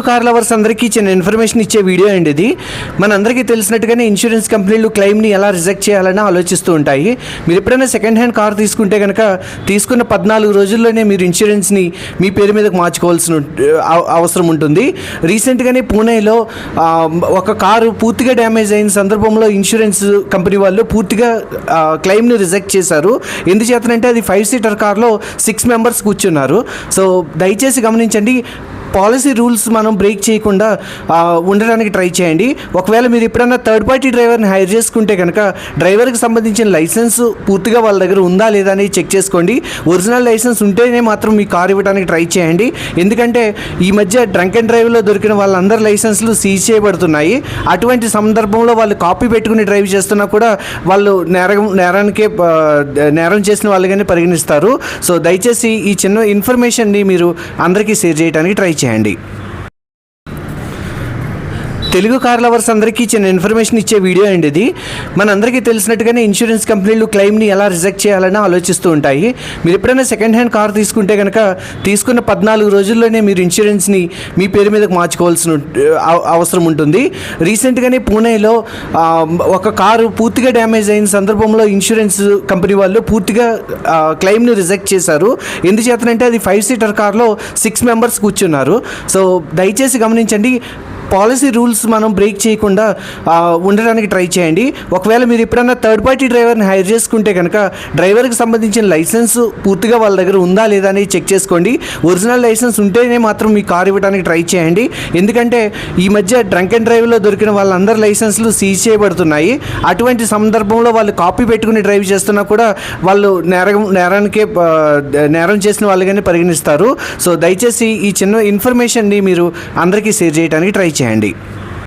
Car lovers అందరికీ చిన్న information ఇచ్చే వీడియో అండి ఇది. మనందరికీ తెలిసినట్టుగానే ఇన్సూరెన్స్ కంపెనీలు క్లెయిమ్ని ఎలా రిజెక్ట్ చేయాలని ఆలోచిస్తూ ఉంటాయి. మీరు ఎప్పుడైనా సెకండ్ హ్యాండ్ కార్ తీసుకుంటే కనుక తీసుకున్న 14 రోజుల్లోనే మీరు ఇన్సూరెన్స్ని మీ పేరు మీదకి మార్చుకోవాల్సిన అవసరం ఉంటుంది. రీసెంట్గానే పూణేలో ఒక కారు పూర్తిగా డ్యామేజ్ అయిన సందర్భంలో ఇన్సూరెన్స్ కంపెనీ వాళ్ళు పూర్తిగా క్లెయిమ్ని రిజెక్ట్ చేశారు. ఎందుచేతనంటే అది 5 సీటర్ కార్లో 6 మెంబర్స్ కూర్చున్నారు. సో దయచేసి గమనించండి, పాలసీ రూల్స్ మనం బ్రేక్ చేయకుండా ఉండడానికి ట్రై చేయండి. ఒకవేళ మీరు ఎప్పుడన్నా థర్డ్ పార్టీ డ్రైవర్ని హైర్ చేసుకుంటే కనుక డ్రైవర్కి సంబంధించిన లైసెన్స్ పూర్తిగా వాళ్ళ దగ్గర ఉందా లేదా అని చెక్ చేసుకోండి. ఒరిజినల్ లైసెన్స్ ఉంటేనే మాత్రం మీ కార్ ఇవ్వడానికి ట్రై చేయండి. ఎందుకంటే ఈ మధ్య డ్రంక్ అండ్ డ్రైవ్లో దొరికిన వాళ్ళందరి లైసెన్స్లు సీజ్ చేయబడుతున్నాయి. అటువంటి సందర్భంలో వాళ్ళు కాపీ పెట్టుకుని డ్రైవ్ చేస్తున్నా కూడా వాళ్ళు నేరం చేసిన వాళ్ళగానే పరిగణిస్తారు. సో దయచేసి ఈ చిన్న ఇన్ఫర్మేషన్ని మీరు అందరికీ షేర్ చేయడానికి ట్రై చేయండి. తెలుగు కార్ లవర్స్ అందరికీ చిన్న ఇన్ఫర్మేషన్ ఇచ్చే వీడియో అండి ఇది. మనందరికీ తెలిసినట్టుగానే ఇన్సూరెన్స్ కంపెనీలు క్లెయిమ్ని ఎలా రిజెక్ట్ చేయాలని ఆలోచిస్తూ ఉంటాయి. మీరు ఎప్పుడైనా సెకండ్ హ్యాండ్ కార్ తీసుకుంటే కనుక తీసుకున్న 14 రోజుల్లోనే మీరు ఇన్సూరెన్స్ని మీ పేరు మీదకి మార్చుకోవాల్సిన అవసరం ఉంటుంది. రీసెంట్గానే పూణేలో ఒక కారు పూర్తిగా డ్యామేజ్ అయిన సందర్భంలో ఇన్సూరెన్స్ కంపెనీ వాళ్ళు పూర్తిగా క్లెయిమ్ని రిజెక్ట్ చేశారు. ఎందుచేతనంటే అది 5 సీటర్ కార్లో 6 మెంబర్స్ కూర్చున్నారు. సో దయచేసి గమనించండి, పాలసీ రూల్స్ మనం బ్రేక్ చేయకుండా ఉండడానికి ట్రై చేయండి. ఒకవేళ మీరు ఎప్పుడన్నా థర్డ్ పార్టీ డ్రైవర్ని హైర్ చేసుకుంటే కనుక డ్రైవర్కి సంబంధించిన లైసెన్స్ పూర్తిగా వాళ్ళ దగ్గర ఉందా లేదా అని చెక్ చేసుకోండి. ఒరిజినల్ లైసెన్స్ ఉంటేనే మాత్రం మీ కార్ ఇవ్వడానికి ట్రై చేయండి. ఎందుకంటే ఈ మధ్య డ్రంక్ అండ్ డ్రైవ్లో దొరికిన వాళ్ళందరి లైసెన్స్లు సీజ్ చేయబడుతున్నాయి. అటువంటి సందర్భంలో వాళ్ళు కాపీ పెట్టుకుని డ్రైవ్ చేస్తున్నా కూడా వాళ్ళు నేరం చేసిన వాళ్ళగానే పరిగణిస్తారు. సో దయచేసి ఈ చిన్న ఇన్ఫర్మేషన్ని మీరు అందరికీ షేర్ చేయడానికి ట్రై చేయండి.